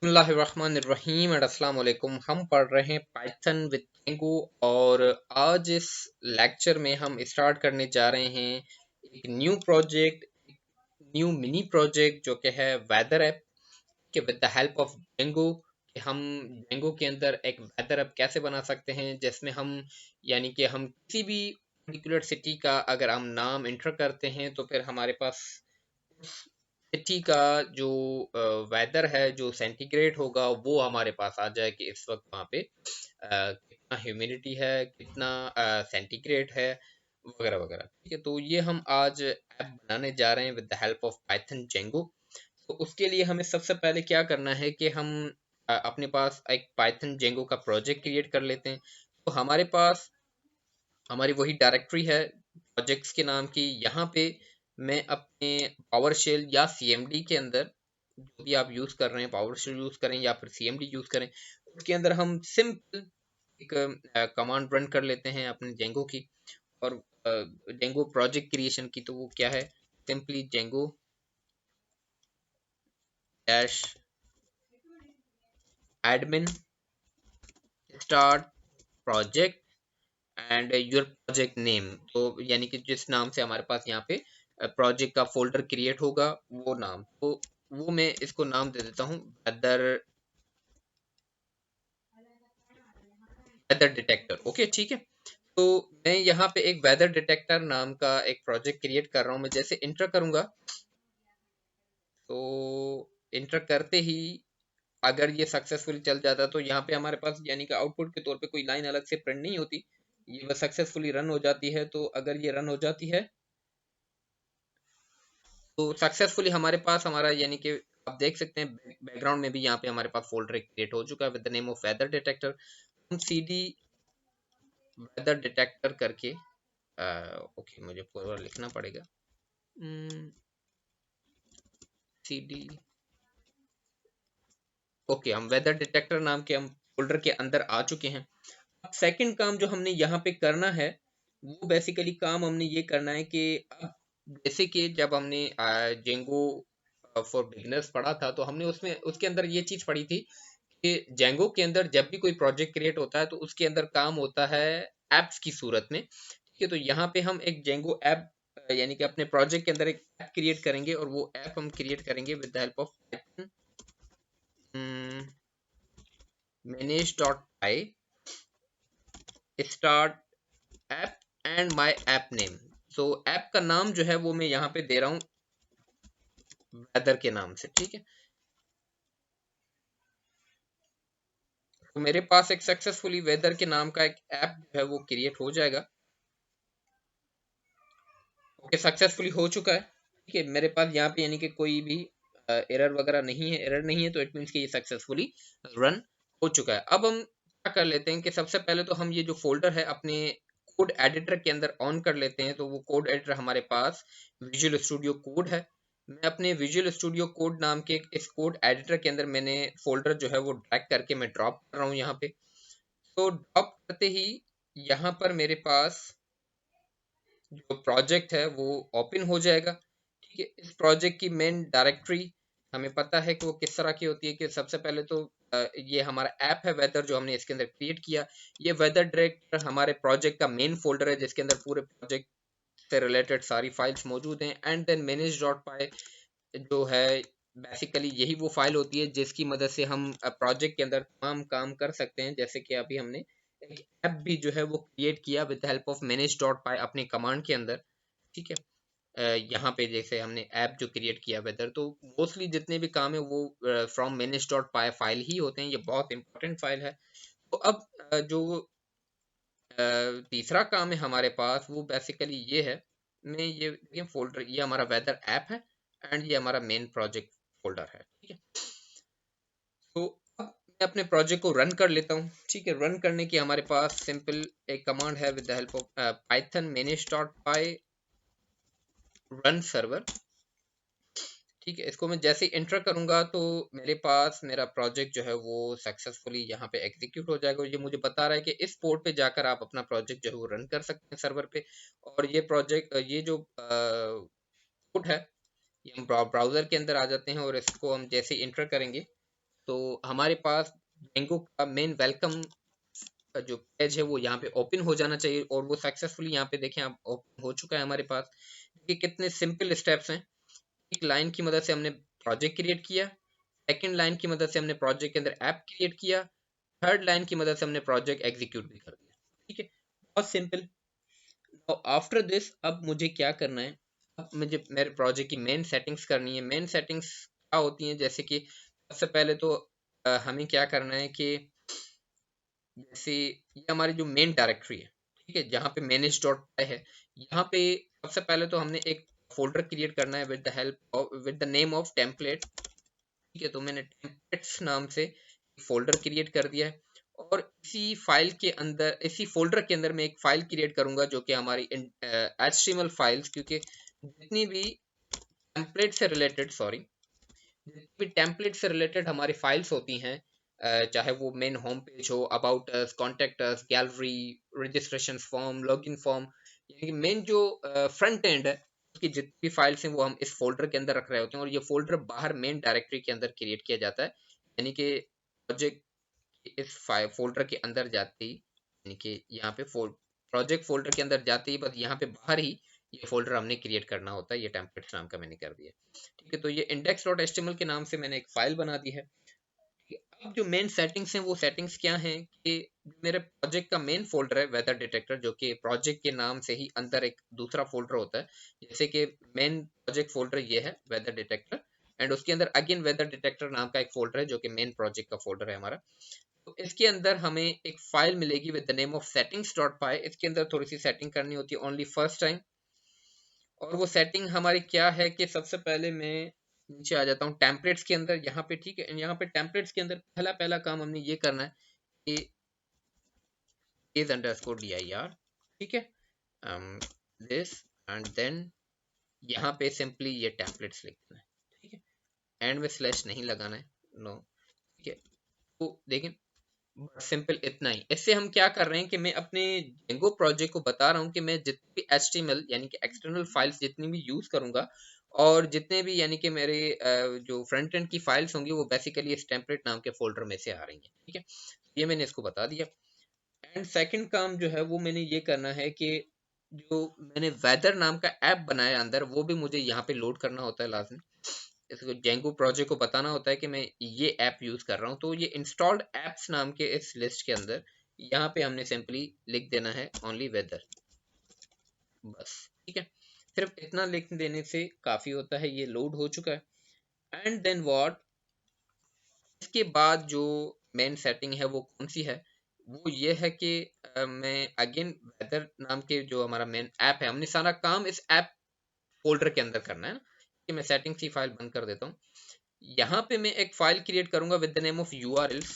बिस्मिल्लाहिर्रहमानिर्रहीम एंड अस्सलाम वालेकुम। हम पढ़ रहे हैं पाइथन विद टेंगू और आज इस लेक्चर में हम स्टार्ट करने जा रहे हैं एक new project, new mini project जो कि है वेदर ऐप के with the help of dengue. कि हम डेंगू के अंदर एक वेदर ऐप कैसे बना सकते हैं जिसमें हम यानी कि हम किसी भी पर्टिकुलर सिटी का अगर हम नाम इंटर करते हैं तो फिर हमारे पास सिटी का जो वेदर है, जो सेंटीग्रेड होगा, वो हमारे पास आ जाए कि इस वक्त वहाँ पे कितना ह्यूमिडिटी है, कितना सेंटीग्रेड है, वगैरह वगैरह। ठीक है, तो ये हम आज ऐप बनाने जा रहे हैं with the help of Python Django. तो उसके लिए हमें सबसे पहले क्या करना है कि हम अपने पास एक पाइथन जेंगो का प्रोजेक्ट क्रिएट कर लेते हैं। तो हमारे पास हमारी वही डायरेक्टरी है प्रोजेक्ट्स के नाम की। यहाँ पे मैं अपने पावर शेल या सीएमडी के अंदर, जो भी आप यूज कर रहे हैं, पावर शेल यूज करें या फिर सीएमडी यूज करें, उसके अंदर हम सिंपल एक कमांड रन कर लेते हैं अपने जेंगो की। और जेंगो प्रोजेक्ट क्रिएशन की तो वो क्या है, simply Django dash admin start project and your project name. तो यानी कि जिस नाम से हमारे पास यहाँ पे प्रोजेक्ट का फोल्डर क्रिएट होगा वो नाम, तो वो मैं इसको नाम दे देता हूँ वेदर वेदर डिटेक्टर। ओके, ठीक है। तो मैं यहाँ पे एक वेदर डिटेक्टर नाम का एक प्रोजेक्ट क्रिएट कर रहा हूँ। मैं जैसे इंटर करूंगा तो इंटर करते ही अगर ये सक्सेसफुली चल जाता तो यहाँ पे हमारे पास यानी कि आउटपुट के तौर पे कोई लाइन अलग से प्रिंट नहीं होती, ये बस सक्सेसफुली रन हो जाती है। तो अगर ये रन हो जाती है तो सक्सेसफुली हमारे पास हमारा यानी कि आप देख सकते हैं बैकग्राउंड में भी यहाँ पे हमारे पास फोल्डर क्रिएट हो चुका है with the name of weather detector. हम सीडी वेदर डिटेक्टर करके ओके, मुझे पूरा लिखना पड़ेगा। सीडी ओके, हम वेदर डिटेक्टर नाम के हम फोल्डर के अंदर आ चुके हैं। अब सेकंड काम जो हमने यहाँ पे करना है वो बेसिकली काम हमने ये करना है कि अब जैसे कि जब हमने जेंगो फॉर बिगिनर्स पढ़ा था तो हमने उसमें उसके अंदर ये चीज पढ़ी थी कि जेंगो के अंदर जब भी कोई प्रोजेक्ट क्रिएट होता है तो उसके अंदर काम होता है एप्स की सूरत में। ठीक है, तो यहाँ पे हम एक जेंगो ऐप यानी कि अपने प्रोजेक्ट के अंदर एक ऐप क्रिएट करेंगे और वो ऐप हम क्रिएट करेंगे with the help of Python manage dot pi start app and my app name. So app का नाम जो है वो मैं यहाँ पे दे रहा हूँ वेदर के नाम से। ठीक है, तो मेरे पास एक सक्सेसफुली वेदर के नाम का एक ऐप जो है वो क्रिएट हो जाएगा। ओके, सक्सेसफुली हो चुका है। ठीक है, मेरे पास यहाँ पे यानी कि कोई भी एरर वगैरह नहीं है, एरर नहीं है तो इट मीन्स कि ये सक्सेसफुली रन हो चुका है। अब हम क्या कर लेते हैं कि सबसे पहले तो हम ये जो फोल्डर है अपने कोड एडिटर के अंदर ऑन कर लेते हैं। तो वो कोड एडिटर हमारे पास विजुअल स्टूडियो कोड है। मैं अपने विजुअल स्टूडियो कोड नाम के इस कोड एडिटर के अंदर मैंने फोल्डर जो है वो ड्रैग करके मैं ड्रॉप कर रहा हूँ यहाँ पे। तो ड्रॉप करते ही यहाँ पर मेरे पास जो प्रोजेक्ट है वो ओपन हो जाएगा। ठीक है, इस प्रोजेक्ट की मेन डायरेक्टरी हमें पता है कि वो किस तरह की होती है कि सबसे पहले तो ये हमारा ऐप है वेदर जो हमने इसके अंदर क्रिएट किया। ये वेदर डायरेक्टर हमारे प्रोजेक्ट का मेन फोल्डर है जिसके अंदर पूरे प्रोजेक्ट से रिलेटेड सारी फाइल्स मौजूद हैं। एंड देन मैनेज डॉट पाई जो है बेसिकली यही वो फाइल होती है जिसकी मदद से हम प्रोजेक्ट के अंदर तमाम काम कर सकते हैं। जैसे कि अभी हमने एक ऐप भी जो है वो क्रिएट किया with help of manage dot py अपने कमांड के अंदर। ठीक है, यहाँ पे जैसे हमने ऐप जो क्रिएट किया वेदर, तो मोस्टली जितने भी काम है वो from manage dot py file ही होते हैं। ये बहुत इंपॉर्टेंट फाइल है। तो अब जो तीसरा काम है हमारे पास वो बेसिकली ये है। मैं ये फोल्डर, ये हमारा वेदर ऐप है एंड ये हमारा मेन प्रोजेक्ट फोल्डर है। ठीक है, तो अब मैं अपने प्रोजेक्ट को रन कर लेता हूँ। ठीक है, रन करने की हमारे पास सिंपल एक कमांड है with the help of Python manage dot pi run server. ठीक है, इसको मैं जैसे ही एंटर करूंगा तो मेरे पास मेरा प्रोजेक्ट जो है वो सक्सेसफुली यहाँ पे एग्जीक्यूट हो जाएगा। ये मुझे बता रहा है कि इस पोर्ट पे जाकर आप अपना प्रोजेक्ट जो है वो रन कर सकते हैं सर्वर पे। और ये प्रोजेक्ट ये जो कोड है ये हम ब्राउजर के अंदर आ जाते हैं और इसको हम जैसे ही एंटर करेंगे तो हमारे पास Django का मेन वेलकम जो पेज है वो यहाँ पे ओपन हो जाना चाहिए, और वो सक्सेसफुली यहाँ पे देखें आप ओपन हो चुका है हमारे पास। ये कितने सिंपल स्टेप्स हैं। एक लाइन की मदद से हमने प्रोजेक्ट क्रिएट किया, सेकंड लाइन की मदद से हमने प्रोजेक्ट के अंदर ऐप क्रिएट किया, थर्ड लाइन की मदद से हमने प्रोजेक्ट एग्जीक्यूट भी कर दिया। ठीक है, बहुत सिंपल। और आफ्टर दिस अब मुझे क्या करना है, अब मुझे मेरे प्रोजेक्ट की मेन सेटिंग्स करनी है। मेन सेटिंग्स क्या होती हैं, जैसे कि सबसे पहले तो हमें क्या करना है कि जैसे ये हमारी जो मेन डायरेक्टरी है, ठीक है, जहाँ पे manage.py है, यहाँ पे सबसे पहले तो हमने एक फोल्डर क्रिएट करना है with the help with the name of template. ठीक है, तो मैंने टेम्पलेट्स नाम से फोल्डर क्रिएट कर दिया है, और इसी फाइल के अंदर, इसी फोल्डर के अंदर मैं एक फाइल क्रिएट करूंगा जो कि हमारी HTML फाइल्स, क्योंकि जितनी भी टेम्पलेट से रिलेटेड, सॉरी, जितनी भी टेम्पलेट से रिलेटेड हमारी फाइल्स होती हैं, चाहे वो मेन होम पेज हो, about us, contact us, gallery, registration form, login form, यानी कि मेन जो फ्रंट एंड है उसकी जितनी भी फाइल्स हैं वो हम इस फोल्डर के अंदर रख रहे होते हैं, और ये फोल्डर बाहर मेन डायरेक्टरी के अंदर क्रिएट किया जाता है। यानी कि प्रोजेक्ट इस फोल्डर के अंदर जाते ही, यानी कि यहाँ पे प्रोजेक्ट फोल्डर के अंदर जाते ही बस यहाँ पे बाहर ही ये फोल्डर हमने क्रिएट करना होता है। ये टेम्पलेट्स नाम का मैंने कर दिया। ठीक है, तो ये index.html के नाम से मैंने एक फाइल बना दी है। अब जो मेन सेटिंग्स हैं वो सेटिंग्स क्या हैं कि मेरे प्रोजेक्ट का मेन फोल्डर है वेदर डिटेक्टर, जो कि प्रोजेक्ट के नाम से ही अंदर एक दूसरा फोल्डर होता है। जैसे कि मेन प्रोजेक्ट फोल्डर ये है वेदर डिटेक्टर, एंड उसके अंदर अगेन वेदर डिटेक्टर नाम का एक फोल्डर है जो कि मेन प्रोजेक्ट का फोल्डर है हमारा। तो इसके अंदर हमें एक फाइल मिलेगी with the name of settings.py। इसके अंदर थोड़ी सी सेटिंग करनी होती है ओनली फर्स्ट टाइम, और वो सेटिंग हमारी क्या है कि सबसे पहले मैं नीचे आ जाता हूँ टेम्पलेट्स के अंदर, यहाँ पे। ठीक है, यहाँ पे टेम्पलेट्स के अंदर पहला पहला काम हमने ये करना है कि is_dir, ठीक है, दिस, एंड देन यहाँ पे सिंपली ये टेम्पलेट्स लिख देना है। ठीक है, एंड में स्लैश नहीं लगाना है, नो। ठीक है, तो देखें, सिंपल इतना ही। इससे हम क्या कर रहे हैं कि मैं अपने जेंगो प्रोजेक्ट को बता रहा हूँ कि मैं जितनी भी HTML यानी कि एक्सटर्नल फाइल्स जितनी भी यूज करूंगा, और जितने भी यानी कि मेरे जो फ्रंट एंड की फाइल्स होंगी वो बेसिकली इस टेम्पलेट नाम के फोल्डर में से आ रही हैं। ठीक है, ये मैंने इसको बता दिया। एंड सेकंड काम जो है वो मैंने ये करना है कि जो मैंने वेदर नाम का ऐप बनाया अंदर, वो भी मुझे यहाँ पे लोड करना होता है लाजमी। इसको जेंगो प्रोजेक्ट को बताना होता है कि मैं ये ऐप यूज कर रहा हूँ। तो ये इंस्टॉल्ड एप्स नाम के इस लिस्ट के अंदर यहाँ पे हमने सिंपली लिख देना है ओनली वेदर, बस। ठीक है, सिर्फ इतना लिख देने से काफी होता है। ये लोड हो चुका है। एंड देन व्हाट, इसके बाद जो मेन सेटिंग है वो कौन सी है, वो ये है कि मैं अगेन वेदर नाम के जो हमारा मेन ऐप है, हमने सारा काम इस ऐप फोल्डर के अंदर करना है ना। कि मैं सेटिंग सी फाइल बंद कर देता हूँ। यहाँ पे मैं एक फाइल क्रिएट करूंगा with the name of urls.py।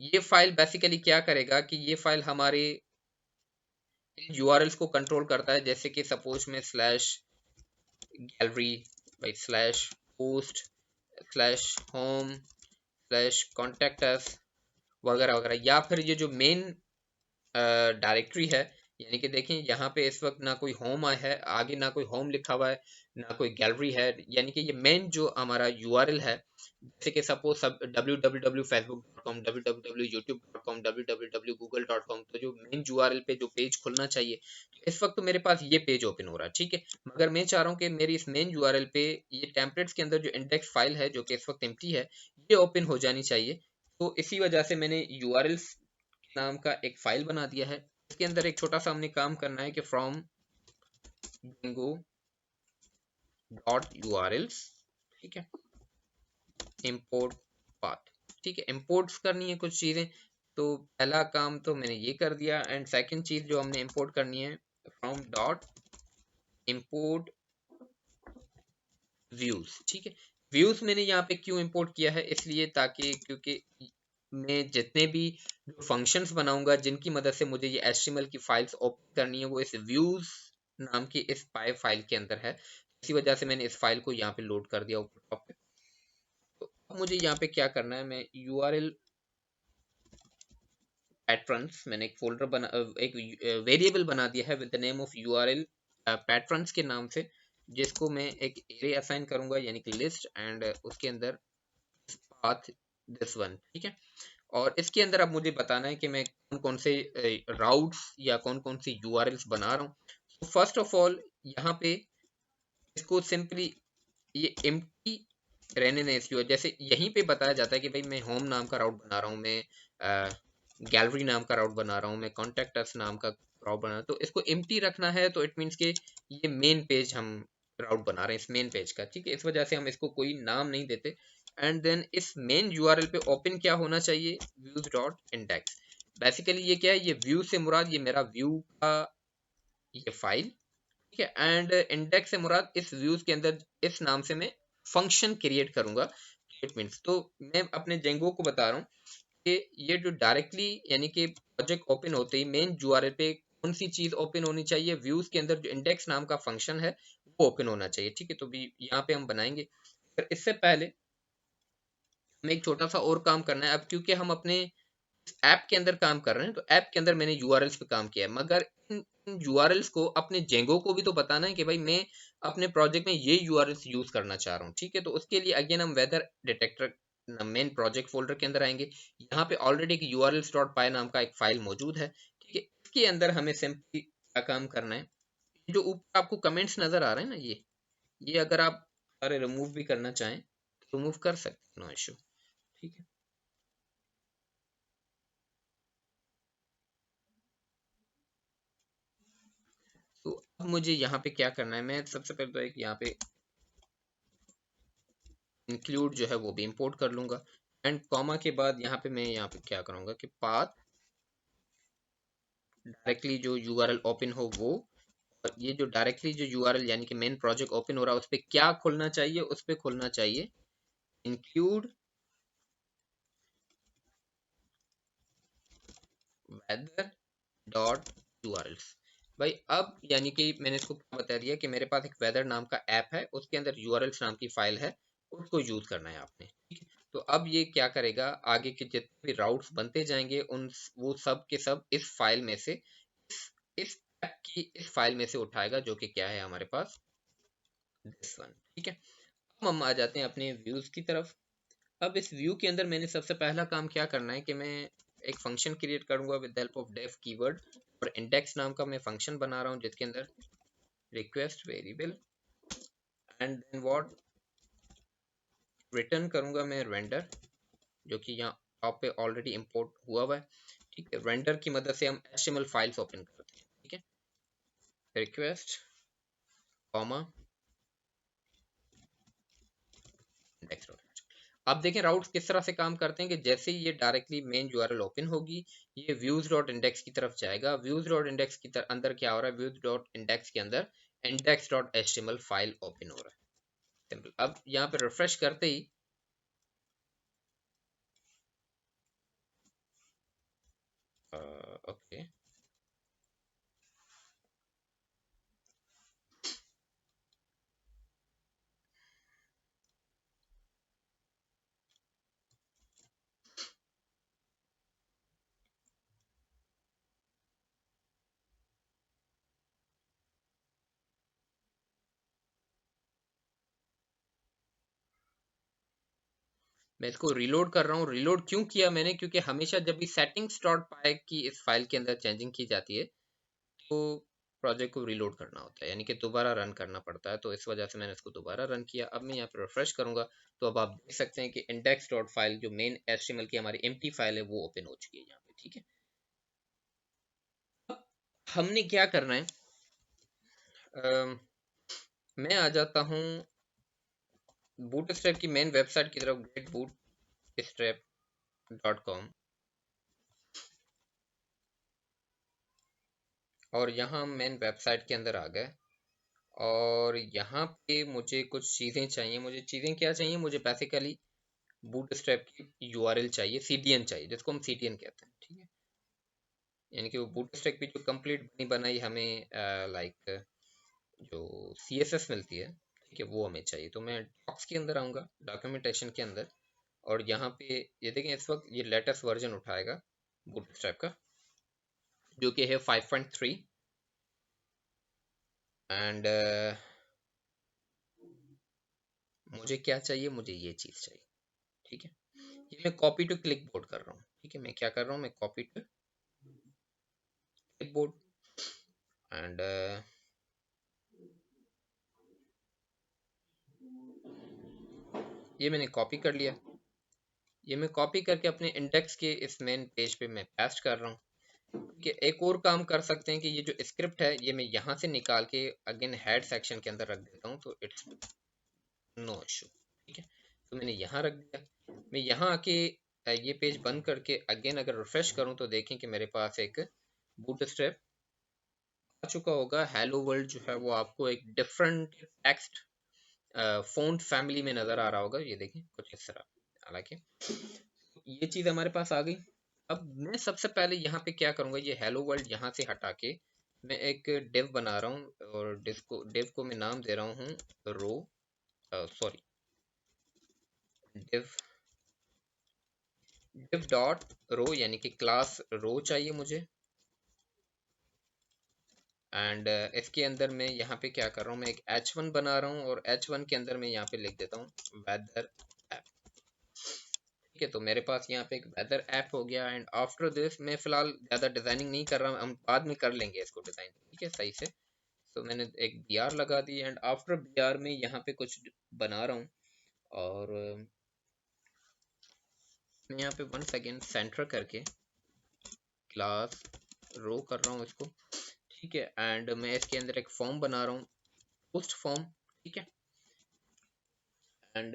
ये फाइल बेसिकली क्या करेगा कि ये फाइल हमारे URLs को कंट्रोल करता है, जैसे कि सपोज में slash gallery by slash post slash home slash contact us वगैरह वगैरह, या फिर ये जो मेन डायरेक्टरी है, यानी कि देखें यहाँ पे इस वक्त ना कोई होम है, आगे ना कोई होम लिखा हुआ है, ना कोई गैलरी है। यानी कि ये मेन जो हमारा URL है, जैसे कि सपोज सब www.facebook.com, www.youtube.com, www.google.com, तो जो मेन URL पे जो पेज खुलना चाहिए, इस वक्त तो मेरे पास ये पेज ओपन हो रहा है। ठीक है, मगर मैं चाह रहा हूँ कि मेरी इस मेन URL पे ये टेम्पलेट्स के अंदर जो इंडेक्स फाइल है जो कि इस वक्त एम्प्टी है, ये ओपन हो जानी चाहिए। तो इसी वजह से मैंने URLs नाम का एक फाइल बना दिया है। इसके अंदर एक छोटा सा हमने काम करना है कि फ्रॉम django.urls, ठीक है, इंपोर्ट पाथ। ठीक है, इंपोर्ट्स करनी है कुछ चीजें। तो पहला काम तो मैंने ये कर दिया, एंड सेकंड चीज जो हमने इंपोर्ट करनी है, फ्रॉम डॉट इंपोर्ट व्यूज। ठीक है, व्यूज मैंने यहाँ पे क्यों इंपोर्ट किया है, इसलिए ताकि, क्योंकि मैं जितने भी जो फंक्शंस बनाऊंगा जिनकी मदद से मुझे ये HTML की फाइल्स ओपन करनी है, वो इस व्यूज नाम की इस पाई फाइल के अंदर है। इसी वजह से मैंने इस फाइल को यहाँ पे लोड कर दिया ऊपर टॉप पे। तो अब मुझे यहाँ पे क्या करना है, मैं URL पैटर्न्स, मैंने एक फोल्डर बना, एक वेरिएबल बना दिया है with the name of URL patterns के नाम से, जिसको मैं एक एरे असाइन करूंगा यानी कि लिस्ट, एंड उसके अंदर पाथ दिस वन, ठीक है। और इसके अंदर अब मुझे बताना है कि मैं कौन कौन से राउट्स या कौन कौन सी यूआरएल्स बना रहा हूँ। तो फर्स्ट ऑफ ऑल यहाँ पे इसको सिंपली ये एम्प्टी रहने दें इसकी वजह, जैसे यहीं पे बताया जाता है कि भाई मैं होम नाम का राउट बना रहा हूँ, मैं गैलरी नाम का राउट बना रहा हूँ, मैं कॉन्टेक्ट अस नाम का राउट बना रहा हूँ। तो इसको एम्प्टी रखना है, तो इट मीन्स के ये मेन पेज हम राउट बना रहे हैं इस मेन पेज का, ठीक है। इस वजह से हम इसको कोई नाम नहीं देते। एंड देन इस मेन यूआरएल पे ओपन क्या होना चाहिए, व्यूज डॉट इंडेक्स। बेसिकली ये क्या है, ये व्यू से मुराद ये मेरा व्यू का ये फाइल, ठीक है। एंड इंडेक्स से मुराद इस व्यूज के अंदर इस नाम से मैं फंक्शन क्रिएट करूंगा। इट मीन्स तो मैं अपने जेंगो को बता रहा हूँ कि ये जो डायरेक्टली यानी कि प्रोजेक्ट ओपन होते ही मेन यूआरएल पे कौन सी चीज ओपन होनी चाहिए, व्यूज के अंदर जो इंडेक्स नाम का फंक्शन है वो ओपन होना चाहिए, ठीक है। तो भी यहाँ पे हम बनाएंगे। फिर इससे पहले हमें एक छोटा सा और काम करना है। अब क्योंकि हम अपने ऐप के अंदर काम कर रहे हैं, तो ऐप के अंदर मैंने यूआरएल्स पे काम किया है, मगर इन यूआरएल्स को अपने जेंगो को भी तो बताना है कि भाई मैं अपने प्रोजेक्ट में ये यूआरएल्स यूज करना चाह रहा हूँ, ठीक है। तो उसके लिए अगेन हम weather detector main project folder के अंदर आएंगे। यहाँ पे ऑलरेडी एक यूआरएल्स डॉट पाई नाम का एक फाइल मौजूद है, ठीक है। इसके अंदर हमें सिंपली क्या काम करना है, जो ऊपर आपको कमेंट्स नजर आ रहे हैं ना, ये अगर आप सारे रिमूव भी करना चाहें तो रिमूव कर सकते हैं, नो इशू, ठीक है। तो अब मुझे यहाँ पे क्या करना है, मैं सबसे पहले तो एक यहाँ पे इंक्लूड जो है वो भी इंपोर्ट कर लूंगा। एंड कॉमा के बाद यहाँ पे मैं यहाँ पे क्या करूंगा कि पाथ डायरेक्टली जो यूआरएल ओपन हो वो, और ये जो डायरेक्टली जो यूआरएल यानी कि मेन प्रोजेक्ट ओपन हो रहा है उस पर क्या खुलना चाहिए, उस पर खुलना चाहिए इंक्लूड वेदर डॉट यूआरएल्स। भाई अब यानी कि मैंने इसको क्या बता दिया कि मेरे पास एक वेदर नाम का ऐप है, उसके अंदर यूआरएल्स नाम की फाइल है, उसको यूज करना है आपने, ठीक है। तो अब ये क्या करेगा, आगे के जितने भी राउट्स बनते जाएंगे उन वो सब के सब इस फाइल में से इस ऐप की इस फाइल में से उठाएगा, जो कि क्या है हमारे पास दिस वन, ठीक है। अब हम आ जाते हैं अपने व्यूज की तरफ। अब इस व्यू के अंदर मैंने सबसे पहला काम क्या करना है कि मैं एक फंक्शन क्रिएट करूंगा with help of def keyword, और इंडेक्स नाम का मैं फंक्शन बना रहा हूँ जिसके अंदर request variable and then what return करूंगा मैं रेंडर, जो कि यहाँ टॉप पे ऑलरेडी इंपोर्ट हुआ है, ठीक है। रेंडर की मदद से हम एचटीएमएल फाइल्स ओपन करते हैं, ठीक है। Request comma index. अब देखें राउट्स किस तरह से काम करते हैं कि जैसे ही ये डायरेक्टली मेन यूआरएल ओपन होगी, ये व्यूज डॉट इंडेक्स की तरफ जाएगा। व्यूज डॉट इंडेक्स की अंदर क्या हो रहा है, व्यूज डॉट इंडेक्स के अंदर index dot HTML file open हो रहा है, सिंपल। अब यहाँ पे रिफ्रेश करते ही ओके, मैं इसको रीलोड कर रहा हूँ। रीलोड क्यों किया मैंने, क्योंकि हमेशा जब भी सेटिंग्स डॉट पाई की इस फाइल के अंदर चेंजिंग की जाती है तो प्रोजेक्ट को रीलोड करना होता है, यानी कि दोबारा रन करना पड़ता है। तो इस वजह से मैंने इसको दोबारा रन किया। अब मैं यहाँ पे रिफ्रेश करूंगा तो अब आप देख सकते हैं कि इंडेक्स डॉट फाइल जो मेन एचटीएमएल की हमारी एम्प्टी फाइल है वो ओपन हो चुकी है यहाँ पे, ठीक है। हमने क्या करना है, अम, मैं आ जाता हूँ बूटस्ट्रैप की मेन वेबसाइट की तरफ, getbootstrap.com, और यहाँ हम मेन वेबसाइट के अंदर आ गए। और यहाँ पे मुझे कुछ चीज़ें चाहिए। मुझे चीज़ें क्या चाहिए, मुझे बेसिकली बूटस्ट्रैप की यूआरएल चाहिए, सीडीएन चाहिए, जिसको हम सीडीएन कहते हैं, ठीक है। यानी कि वो बूटस्ट्रैप की जो कंप्लीट बनी बनाई हमें लाइक जो सीएसएस मिलती है, ठीक है, वो हमें चाहिए। तो मैं डॉक्स के अंदर आऊँगा, डॉक्यूमेंटेशन के अंदर, और यहाँ पे ये देखें इस वक्त ये लेटेस्ट वर्जन उठाएगा बूटस्ट्रैप का, जो कि है 5.3। एंड मुझे क्या चाहिए, मुझे ये चीज़ चाहिए, ठीक है। ये मैं कॉपी टू क्लिक बोर्ड कर रहा हूँ। ठीक है, मैं क्या कर रहा हूँ, मैं copy to clipboard and ये मैंने कॉपी कर लिया। ये मैं कॉपी करके अपने इंडेक्स के इस मेन पेज पे मैं पेस्ट कर रहा हूँ। ठीक है, एक और काम कर सकते हैं कि ये जो स्क्रिप्ट है ये मैं यहाँ से निकाल के अगेन हेड सेक्शन के अंदर रख देता हूँ, तो इट्स नो इशू। ठीक है, तो मैंने यहाँ रख दिया। मैं यहाँ आके ये पेज बंद करके अगेन अगर रिफ्रेश करूँ तो देखें कि मेरे पास एक बूटस्ट्रैप आ चुका होगा। हेलो वर्ल्ड जो है वो आपको एक डिफरेंट टेक्स्ट फ़ॉन्ट फैमिली में नज़र आ रहा होगा। ये देखें कुछ इस तरह। हालांकि ये चीज़ हमारे पास आ गई। अब मैं सबसे पहले यहाँ पे क्या करूँगा, ये हेलो वर्ल्ड यहाँ से हटा के मैं एक डिव बना रहा हूँ और डिव को मैं नाम दे रहा हूँ row, sorry div div dot row, यानी कि क्लास रो चाहिए मुझे। एंड इसके अंदर मैं यहाँ पे क्या कर रहा हूँ, मैं एक h1 बना रहा हूँ और h1 के अंदर मैं यहाँ पे लिख देता हूँ वेदर ऐप। ठीक है, तो मेरे पास यहाँ पे एक वेदर ऐप हो गया। एंड आफ्टर दिस मैं फिलहाल ज़्यादा डिज़ाइनिंग नहीं कर रहा हूँ, हम बाद में कर लेंगे इसको डिज़ाइन। ठीक है, सही से। तो मैंने एक बी आर लगा दी एंड आफ्टर बी आर में यहाँ पे कुछ बना रहा हूँ और मैं यहाँ पे वन सेकेंड सेंटर करके क्लास रो कर रहा हूँ इसको। ठीक है, एंड मैं इसके अंदर एक फॉर्म बना रहा हूँ, पोस्ट फॉर्म। ठीक है, एंड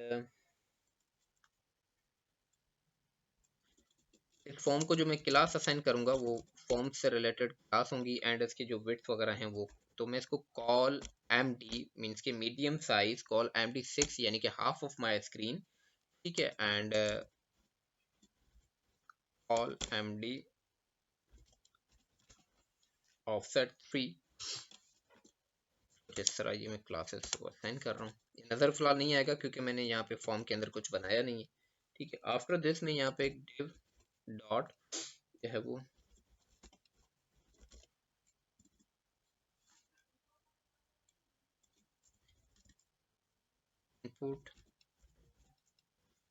इस फॉर्म को जो मैं क्लास असाइन करूंगा वो फॉर्म से रिलेटेड क्लास होंगी एंड इसकी जो विड्थ वगैरह हैं वो, तो मैं इसको कॉल एम डी मीन्स के medium size col M D 6 यानी कि हाफ ऑफ माई स्क्रीन। ठीक है, and col M D offset 3। जिस तरह ये मैं क्लासेस को असाइन कर रहा हूँ, ये नज़र फिलहाल नहीं आएगा क्योंकि मैंने यहाँ पे फॉर्म के अंदर कुछ बनाया नहीं है। ठीक है, आफ्टर दिस मैं यहाँ पे एक डिव डॉट जो है वो इनपुट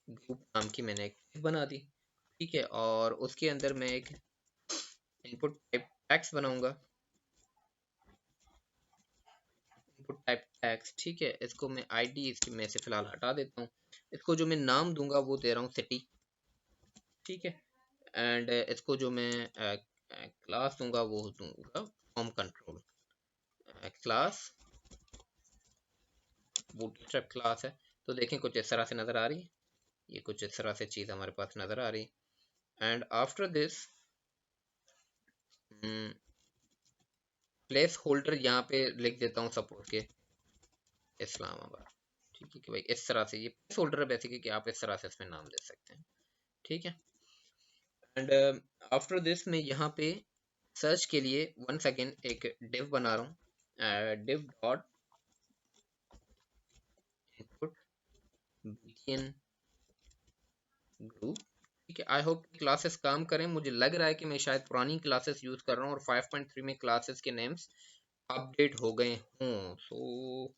ग्रुप नाम की मैंने एक div बना दी। ठीक है, और उसके अंदर मैं एक इनपुट टाइप टैक्स बनाऊंगा, इनपुट टाइप टैक्स। ठीक है, इसको मैं आईडी इसकी में से फिलहाल हटा देता हूँ। इसको जो मैं नाम दूंगा वो दे रहा हूँ सिटी। ठीक है, एंड इसको जो मैं क्लास दूंगा वो दूंगा form control class, bootstrap class है। तो देखें कुछ इस तरह से नज़र आ रही है, ये कुछ इस तरह से चीज़ हमारे पास नज़र आ रही है। And after this place holder यहाँ पे लिख देता हूँ सपोज के इस्लामाबाद। ठीक है कि भाई इस तरह से ये प्लेस होल्डर है बेसिकली कि आप इस तरह से इसमें नाम दे सकते हैं। ठीक है, एंड आफ्टर दिस मैं यहाँ पे सर्च के लिए वन सेकेंड एक डिव बना रहा हूँ, div dot input btn group. ठीक है, आई होप क्लासेस काम करें। मुझे लग रहा है कि मैं शायद पुरानी क्लासेस यूज़ कर रहा हूँ और 5.3 में क्लासेस के नेम्स अपडेट हो गए हों। सो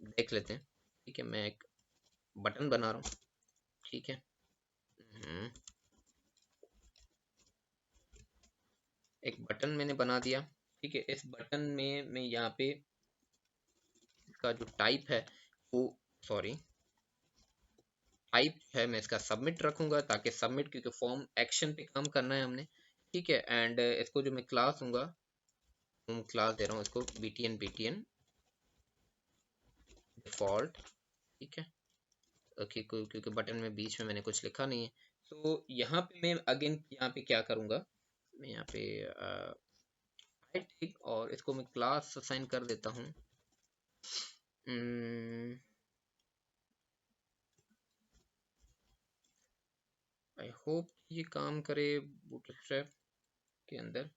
देख लेते हैं। ठीक है, मैं एक बटन बना रहा हूँ। ठीक है, हम्म, एक बटन मैंने बना दिया। ठीक है, इस बटन में मैं यहाँ पे इसका जो टाइप है वो, सॉरी टाइप है मैं इसका सबमिट रखूंगा, ताकि सबमिट, क्योंकि फॉर्म एक्शन पे काम करना है हमने। ठीक है, एंड इसको जो मैं क्लास दूंगा, क्लास दे रहा हूँ इसको btn डिफॉल्ट। ठीक है, ओके, क्योंकि बटन में बीच में मैंने कुछ लिखा नहीं है। तो यहाँ पे मैं अगेन यहाँ पे क्या करूँगा, मैं यहाँ पे ठीक, और इसको मैं क्लास असाइन कर देता हूँ। आई होप ये काम करे बूटस्ट्रैप के अंदर।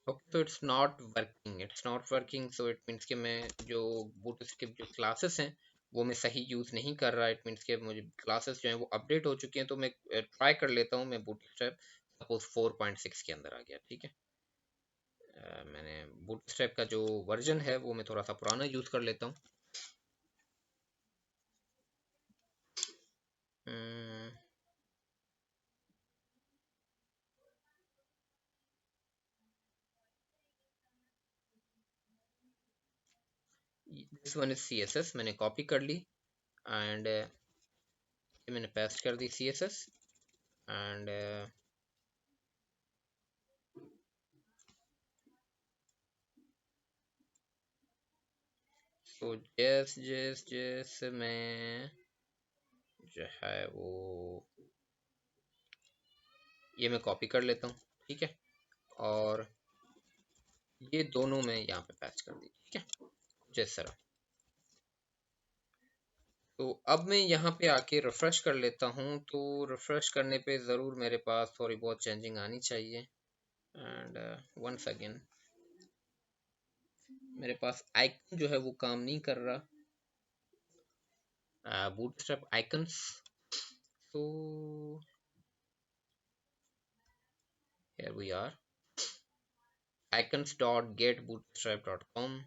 ओके, तो it's not working, so it means कि मैं जो बूटस्ट्रैप जो क्लासेस हैं वो मैं सही यूज़ नहीं कर रहा। इट मीन्स कि मुझे क्लासेस जो हैं वो अपडेट हो चुकी हैं। तो मैं ट्राई कर लेता हूँ मैं बूटस्ट्रैप सपोज 4.6 के अंदर आ गया, ठीक है। मैंने बूटस्ट्रैप का जो वर्जन है वो मैं थोड़ा सा पुराना यूज कर लेता हूँ। दिस वन इज CSS, मैंने कॉपी कर ली एंड मैंने पेस्ट कर दी CSS एंड तो जैसे मैं जो है वो ये मैं कॉपी कर लेता हूँ, ठीक है। और ये दोनों मैं यहाँ पे पेस्ट कर दी, ठीक है, जिस तरह। तो अब मैं यहाँ पे आके रिफ्रेश कर लेता हूँ, तो रिफ्रेश करने पे ज़रूर मेरे पास थोड़ी बहुत चेंजिंग आनी चाहिए। एंड वंस अगेन मेरे पास आइकन जो है वो काम नहीं कर रहा, बूटस्ट्रैप आइकन्स। तो here we are, icons.getbootstrap.com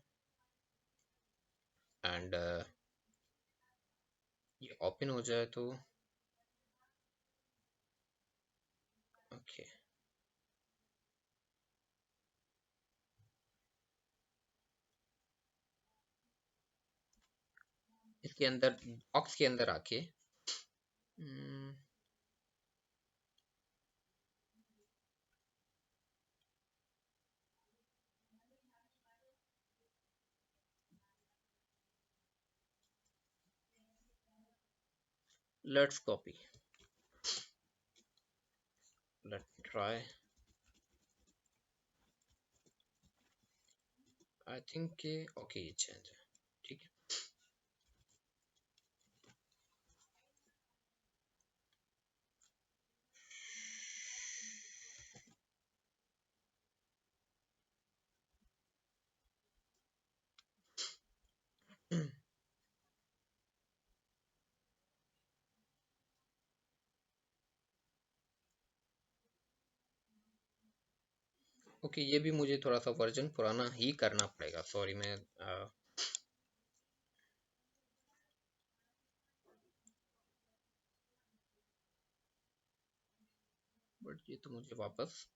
and ये ओपन हो जाए तो ओके। इसके अंदर बॉक्स के अंदर आके let's copy, late try. I think okay ये चेंज है, ठीक है। ओके ये भी मुझे थोड़ा सा वर्जन पुराना ही करना पड़ेगा, सॉरी मैं बट ये तो मुझे वापस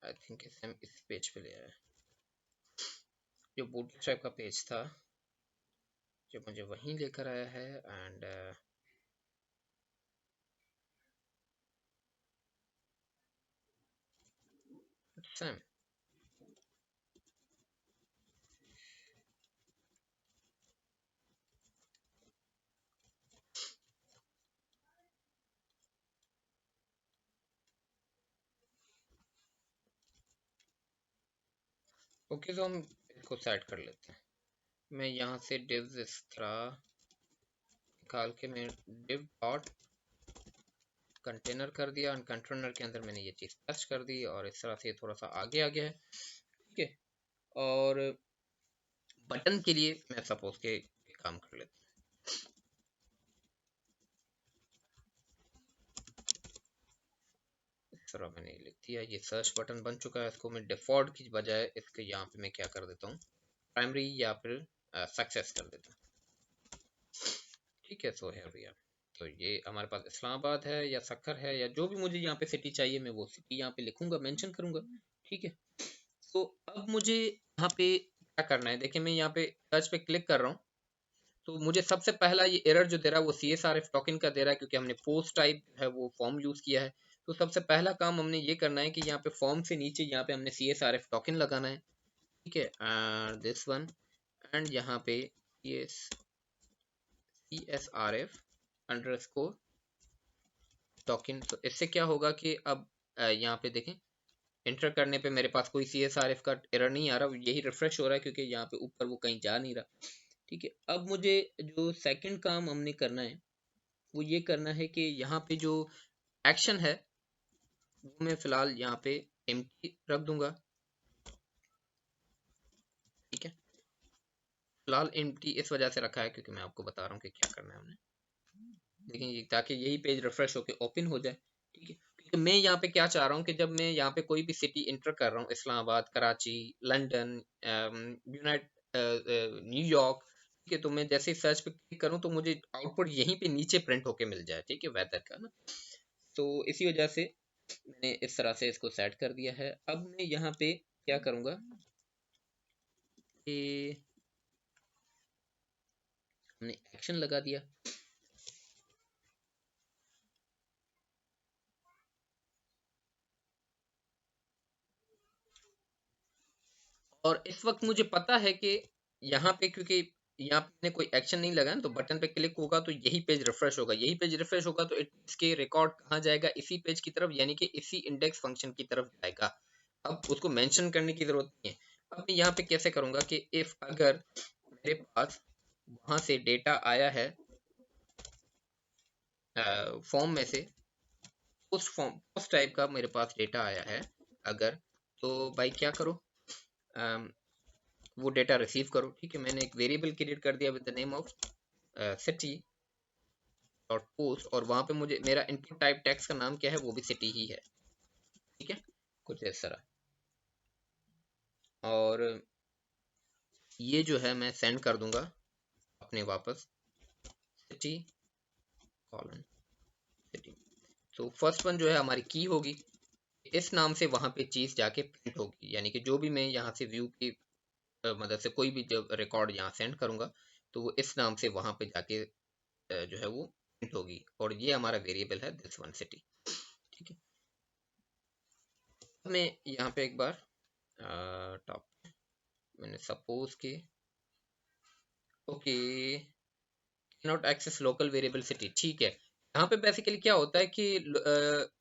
आई थिंक इस पेज पे ले आया, जो बूटस्ट्रैप का पेज था जो मुझे वहीं लेकर आया है। And same okay. तो हम इसको सेट कर लेते हैं। मैं यहाँ से डिव्स इस तरह निकाल के मैं div डॉट कंटेनर कर दिया और कंटेनर के अंदर मैंने ये चीज़ पेस्ट कर दी और इस तरह से थोड़ा सा आगे आ गया है, ठीक है। और बटन के लिए मैं सपोज के काम कर लेता हूँ। इस तरह मैंने लिख दिया, ये सर्च बटन बन चुका है। इसको मैं डिफॉल्ट की बजाय इसके यहाँ पे मैं क्या कर देता हूँ, प्राइमरी या फिर सक्सेस कर देता हूँ, ठीक है। सो है भैया, तो ये हमारे पास इस्लामाबाद है या सक्खर है या जो भी मुझे यहाँ पे सिटी चाहिए मैं वो सिटी यहाँ पे लिखूंगा, मेंशन करूंगा, ठीक है। तो अब मुझे यहाँ पे क्या करना है, देखिए मैं यहाँ पे सर्च पे क्लिक कर रहा हूँ, तो मुझे सबसे पहला ये एरर जो दे रहा है वो CSRF टोकन का दे रहा है, क्योंकि हमने पोस्ट टाइप है वो फॉर्म यूज किया है। तो सबसे पहला काम हमने ये करना है कि यहाँ पे फॉर्म से नीचे यहाँ पे हमने CSRF टोकन लगाना है, ठीक है। दिस वन एंड यहाँ पे ये CSRF अंडरस्कोर टोकन। तो इससे क्या होगा कि अब यहाँ पे देखें एंटर करने पे मेरे पास कोई CSRF का एरर नहीं आ रहा, यही रिफ्रेश हो रहा है क्योंकि यहाँ पे ऊपर वो कहीं जा नहीं रहा, ठीक है। अब मुझे जो सेकंड काम हमने करना है वो ये करना है कि यहाँ पे जो एक्शन है वो मैं फिलहाल यहाँ पे एम्प्टी रख दूंगा, ठीक है। फिलहाल एम्प्टी इस वजह से रखा है क्योंकि मैं आपको बता रहा हूँ कि क्या करना है हमने। देखिए ताकि यही पेज रिफ्रेश होकर ओपन हो जाए, ठीक है। क्योंकि मैं यहाँ पे क्या चाह रहा हूँ कि जब मैं यहाँ पे कोई भी सिटी इंटर कर रहा हूँ, इस्लामाबाद, कराची, लंदन, न्यूयॉर्क, ठीक है, तो मैं जैसे सर्च पे क्लिक करूँ तो मुझे आउटपुट यहीं पे नीचे प्रिंट होके मिल जाए, ठीक है, वेदर का ना। तो इसी वजह से मैंने इस तरह से इसको सेट कर दिया है। अब मैं यहाँ पे क्या करूँगा कि हमने एक्शन लगा दिया, और इस वक्त मुझे पता है कि यहाँ पे क्योंकि यहाँ पे कोई एक्शन नहीं लगा ना, तो बटन पे क्लिक होगा तो यही पेज रिफ्रेश होगा, यही पेज रिफ्रेश होगा तो इसके रिकॉर्ड कहाँ जाएगा, इसी पेज की तरफ, यानी कि इसी इंडेक्स फंक्शन की तरफ जाएगा। अब उसको मेंशन करने की जरूरत नहीं है। अब मैं यहाँ पे कैसे करूंगा कि इफ अगर मेरे पास वहां से डेटा आया है फॉर्म में से, उस फॉर्म उस टाइप का मेरे पास डेटा आया है अगर, तो भाई क्या करो, अम, वो डेटा रिसीव करो, ठीक है। मैंने एक वेरिएबल क्रिएट कर दिया with the name of city dot post, और वहां पे मुझे मेरा इनपुट टाइप टेक्स्ट का नाम क्या है, वो भी सिटी ही है, ठीक है, कुछ इस तरह। और ये जो है मैं सेंड कर दूंगा अपने वापस सिटी कॉलन सिटी। तो फर्स्ट वन जो है हमारी की होगी, इस नाम से वहां पे चीज जाके प्रिंट होगी, यानी कि जो भी मैं यहाँ से व्यू की मदद से कोई भी जब रिकॉर्ड यहाँ सेंड करूंगा तो वो इस नाम से वहां पे जाके जो है वो प्रिंट होगी, और ये हमारा वेरिएबल है दिस वन सिटी, ठीक है। अब मैं यहाँ पे एक बार टॉप मैंने सपोज के okay not access local variable city, ठीक है। यहाँ पे बेसिकली क्या होता है कि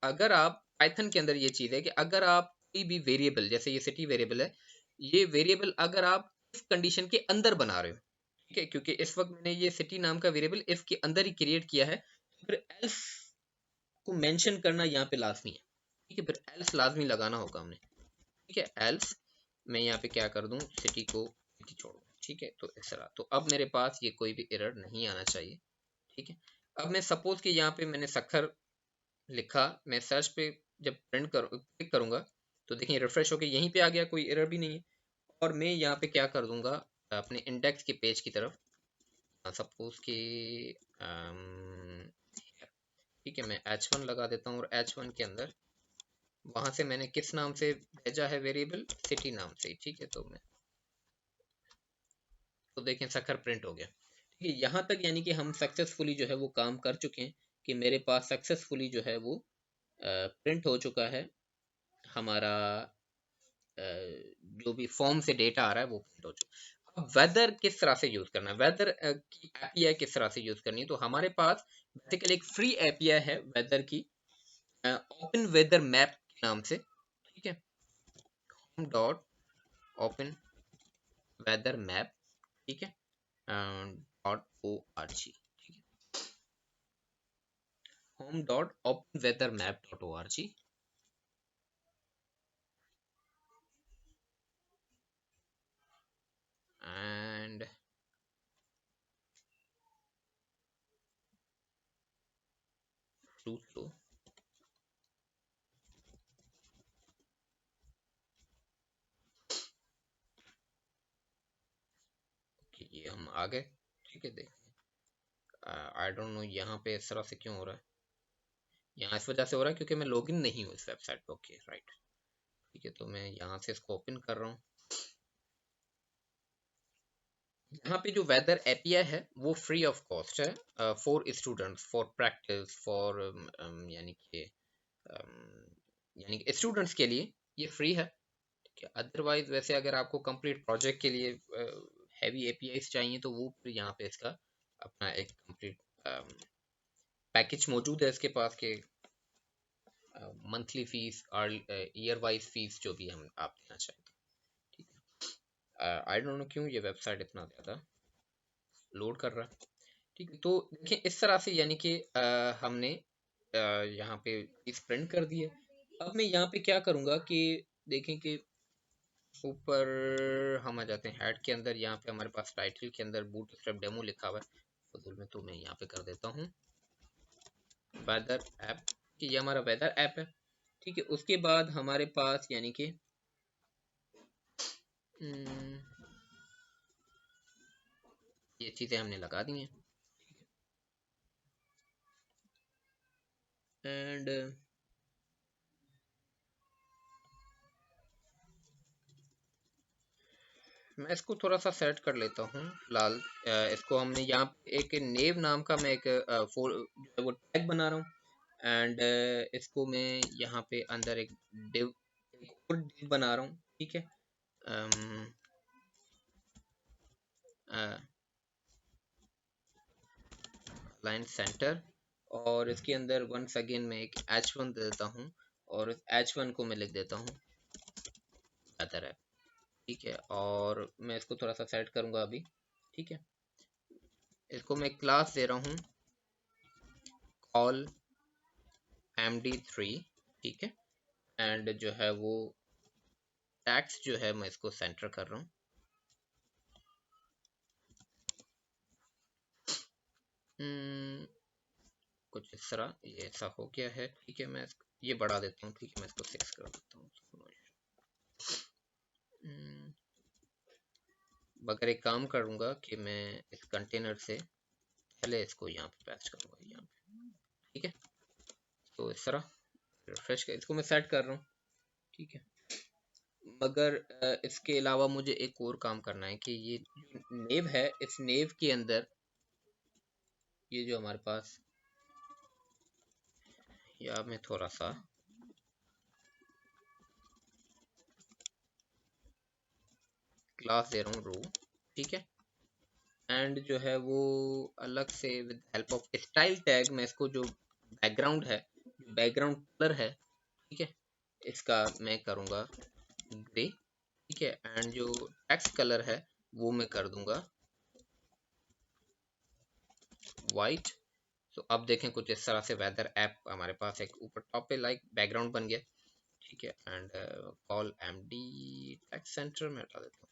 अगर आप पाइथन के अंदर ये चीज है कि अगर आप कोई भी वेरिएबल, जैसे ये सिटी वेरिएबल है, ये वेरिएबल अगर आप इफ कंडीशन के अंदर बना रहे हो, ठीक है, क्योंकि इस वक्त मैंने ये सिटी नाम का वेरिएबल इफ के अंदर ही क्रिएट किया है, फिर एल्स को मेंशन करना यहाँ पे लाजमी है, ठीक है, फिर एल्स लाजमी लगाना होगा हमने, ठीक है। एल्स मैं यहाँ पे क्या कर दूं, सिटी को सिटी छोड़ दूं, ठीक है। तो इस तरह, तो अब मेरे पास ये कोई भी एरर नहीं आना चाहिए, ठीक है। अब मैं सपोज कि यहाँ पे मैंने सखर लिखा, मैं सर्च पे जब प्रिंट कर क्लिक करूंगा तो देखिए रिफ्रेश होके यहीं पे आ गया, कोई एरर भी नहीं है। और मैं यहाँ पे क्या कर दूंगा अपने इंडेक्स के पेज की तरफ, सपोज कि ठीक है, मैं h1 लगा देता हूँ, और h1 के अंदर वहां से मैंने किस नाम से भेजा है वेरिएबल, सिटी नाम से, ठीक है। तो मैं तो देखें सखर प्रिंट हो गया, ठीक है। यहाँ तक यानी कि हम सक्सेसफुली जो है वो काम कर चुके हैं कि मेरे पास सक्सेसफुली जो है वो प्रिंट हो चुका है हमारा जो भी फॉर्म से डेटा आ रहा है वो प्रिंट हो चुका है। अब वेदर किस तरह से यूज करना है, वेदर की एपीआई किस तरह से यूज करनी है, तो हमारे पास बेसिकली एक फ्री एपीआई है वेदर की, ओपन वेदर मैप के नाम से, ठीक है। Home dot open weather map, ठीक है, डॉट ओ आर जी, ठीक है, home dot open weather map dot O R G. And to ये हम आ गए, ठीक है। देख आई डोंट नो यहाँ पे इस तरह से क्यों हो रहा है, यहाँ इस वजह से हो रहा है क्योंकि मैं लॉगिन नहीं हूँ इस वेबसाइट पे, ओके राइट, ठीक है। तो मैं यहाँ से इसको ओपन कर रहा हूँ। यहाँ पे जो वेदर एपीआई है वो फ्री ऑफ कॉस्ट है for students, for practice, for यानी कि स्टूडेंट्स के लिए ये फ्री है, ठीक है। अदरवाइज वैसे अगर आपको कंप्लीट प्रोजेक्ट के लिए हैवी एपीआईज चाहिए तो वो फिर यहाँ पे इसका अपना एक कंप्लीट पैकेज मौजूद है इसके पास के मंथली फीस और ईयर वाइज फीस जो भी हम आप देना चाहें, ठीक है। आई डोंट नो क्यों ये वेबसाइट इतना ज़्यादा लोड कर रहा है, ठीक है। तो देखिए इस तरह से यानी कि हमने यहाँ पे इस प्रिंट कर दिए। अब मैं यहाँ पे क्या करूँगा कि देखें कि ऊपर हम आ जाते हैं हेड के अंदर। यहाँ पे हमारे पास टाइटल के अंदर बूटस्ट्रैप डेमो लिखा हुआ है, फजूल में तो मैं यहाँ पे कर देता हूँ वेदर ऐप, कि ये हमारा वेदर ऐप है। ठीक है, उसके बाद हमारे पास यानी कि ये चीज़ें हमने लगा दी हैं। एंड मैं इसको थोड़ा सा सेट कर लेता हूँ फिलहाल। इसको हमने यहाँ एक नेव नाम का मैं एक जो है वो टैग बना रहा हूँ। एंड इसको मैं यहाँ पे अंदर एक डिव, एक और डिव बना रहा हूँ। ठीक है, लाइन सेंटर, और इसके अंदर वंस अगेन मैं एक h1 दे देता हूँ, और इस h1 को मैं लिख देता हूँ बेहतर है। ठीक है, और मैं इसको थोड़ा सा सेट करूँगा अभी। ठीक है, इसको मैं क्लास दे रहा हूँ कॉल md3। ठीक है, एंड जो है वो टैक्स जो है मैं इसको सेंटर कर रहा हूँ। कुछ इस तरह ये ऐसा हो गया है। ठीक है, मैं ये बढ़ा देता हूँ। ठीक है, मैं इसको 6 कर देता हूँ। मगर एक काम करूँगा कि मैं इस कंटेनर से पहले इसको यहाँ पे पेस्ट करूँगा यहाँ पे। ठीक है, तो इस तरह रिफ्रेश कर इसको मैं सेट कर रहा हूँ। ठीक है, मगर इसके अलावा मुझे एक और काम करना है कि ये नेव है, इस नेव के अंदर ये जो हमारे पास, या मैं थोड़ा सा क्लास दे रहा हूँ रो। ठीक है, एंड जो है वो अलग से with help of style tag मैं इसको जो बैकग्राउंड है, बैकग्राउंड कलर है, ठीक है, इसका मैं करूँगा ग्रे। ठीक है, एंड जो टेक्स्ट कलर है वो मैं कर दूंगा वाइट। तो अब देखें कुछ इस तरह से वेदर ऐप हमारे पास एक ऊपर टॉप पे लाइक बैकग्राउंड बन गया। ठीक है, and call md text centre में हटा देता हूँ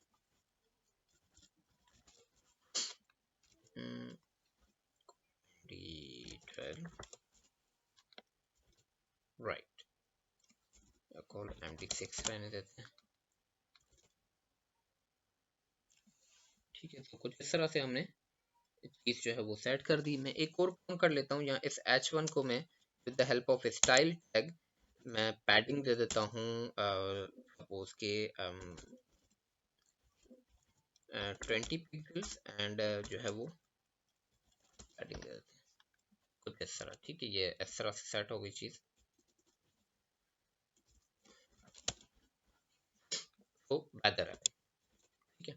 d12 राइट, कॉल md6 रहने देते हैं। ठीक है, तो कुछ इस तरह से हमने चीज जो है वो सेट कर दी। मैं एक और काम कर लेता हूँ, यहाँ इस h1 को मैं with the help of style tag मैं पैडिंग दे देता हूँ सपोज के 20 पिक्सल्स, एंड जो है वो पैडिंग दे देते हैं कुछ इस तरह। ठीक है, ये इस तरह से सेट हो गई चीज, तो बेहतर है। ठीक है,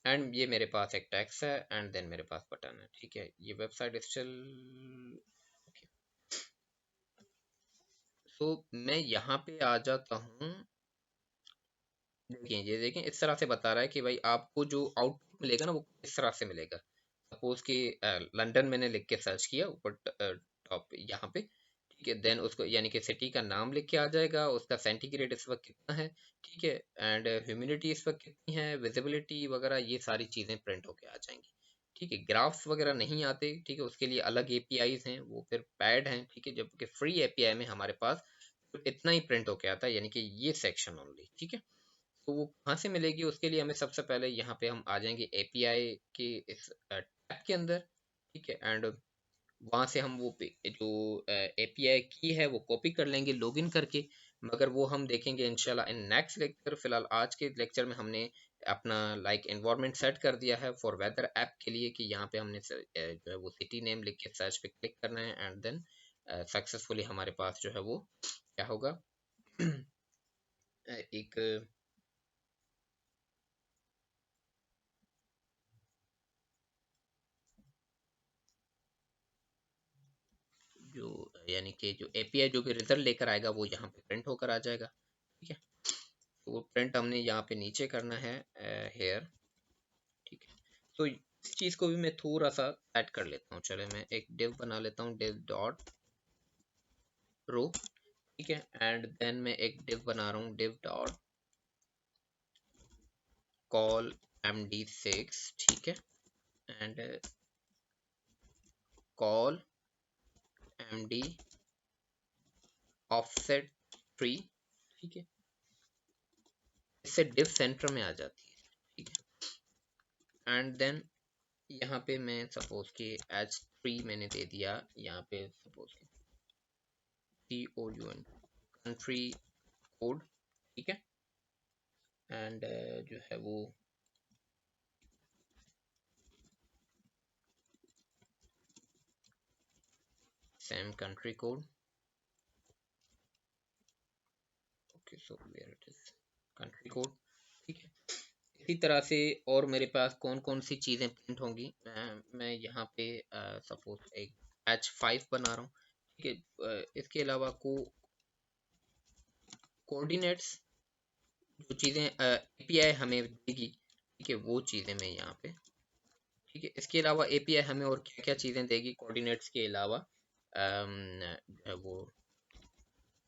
एंड ये मेरे पास एक टेक्स्ट है, एंड देन मेरे पास बटन है। ठीक है, ये वेबसाइट स्टिल सो मैं यहाँ पे आ जाता हूँ। देखिए, ये देखें इस तरह से बता रहा है कि भाई आपको जो आउटपुट मिलेगा ना वो इस तरह से मिलेगा। सपोज कि लंदन मैंने लिख के सर्च किया ऊपर टॉप यहाँ पे। ठीक है, देन उसको यानी कि सिटी का नाम लिख के आ जाएगा, उसका सेंटीग्रेड इस वक्त कितना है। ठीक है, एंड ह्यूमिडिटी इस वक्त कितनी है, विजिबिलिटी वगैरह ये सारी चीज़ें प्रिंट होके आ जाएंगी। ठीक है, ग्राफ्स वगैरह नहीं आते। ठीक है, उसके लिए अलग एपीआईज हैं, वो फिर पैड हैं। ठीक है, जबकि फ्री एपीआई में हमारे पास इतना ही प्रिंट होके आता है, यानी कि ये सेक्शन ओनली। ठीक है, तो वो कहाँ से मिलेगी, उसके लिए हमें सबसे पहले यहाँ पे हम आ जाएंगे एपीआई के इस टैब के अंदर। ठीक है, एंड वहाँ से हम वो जो एपीआई की है वो कॉपी कर लेंगे लॉगिन करके। मगर वो हम देखेंगे इंशाल्लाह इन नेक्स्ट लेक्चर। फिलहाल आज के लेक्चर में हमने अपना लाइक एनवायरनमेंट सेट कर दिया है फॉर वेदर ऐप के लिए, कि यहाँ पे हमने जो है वो सिटी नेम लिख के सर्च पे क्लिक करना है, एंड देन सक्सेसफुली हमारे पास जो है वो क्या होगा एक जो यानी कि जो एपीआई जो भी रिजल्ट लेकर आएगा वो यहाँ पे प्रिंट होकर आ जाएगा। ठीक है, तो वो प्रिंट हमने यहाँ पे नीचे करना है हेयर। ठीक है, तो इस चीज़ को भी मैं थोड़ा सा ऐड कर लेता हूँ। चले मैं एक डिव बना लेता हूँ, डिव डॉट रो। ठीक है, एंड देन मैं एक डिव बना रहा हूँ, डिव डॉट कॉल md6, ठीक है, एंड कॉल md ऑफसेट 3, ठीक है, इससे डिव सेंटर में आ जाती है, ठीक है, एंड देन यहाँ पे मैं सपोज कि h3 मैंने दे दिया, यहाँ पे सपोज COUN कंट्री कोड, ठीक है, एंड जो है वो same country code, okay, so where it is country code, ठीक है। इसी तरह से और मेरे पास कौन कौन सी चीज़ें प्रिंट होंगी, मैं यहाँ पे सपोज एक H5 बना रहा हूँ, ठीक है, इसके अलावा कोऑर्डिनेट्स जो चीज़ें API हमें देगी, ठीक है, वो चीज़ें मैं यहाँ पे, ठीक है, इसके अलावा API हमें और क्या क्या चीज़ें देगी कोऑर्डिनेट्स के अलावा, वो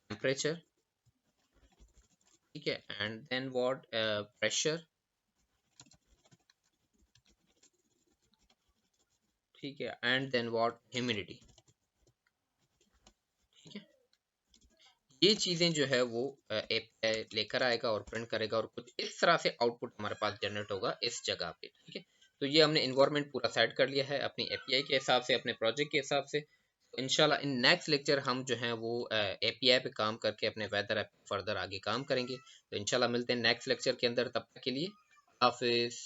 टेम्परेचर, ठीक है, एंड देन व्हाट प्रेशर, ठीक है, एंड देन व्हाट ह्यूमिडिटी, ठीक है, ये चीज़ें जो है वो API लेकर आएगा और प्रिंट करेगा और कुछ इस तरह से आउटपुट हमारे पास जनरेट होगा इस जगह पे, ठीक है। तो ये हमने इन्वायरमेंट पूरा सेट कर लिया है अपनी API के हिसाब से, अपने प्रोजेक्ट के हिसाब से। इंशाल्लाह इन नेक्स्ट लेक्चर हम जो है वो API पे काम करके अपने वेदर ऐप फर्दर आगे काम करेंगे। तो इंशाल्लाह मिलते हैं नेक्स्ट लेक्चर के अंदर, तब तक के लिए हाफिज।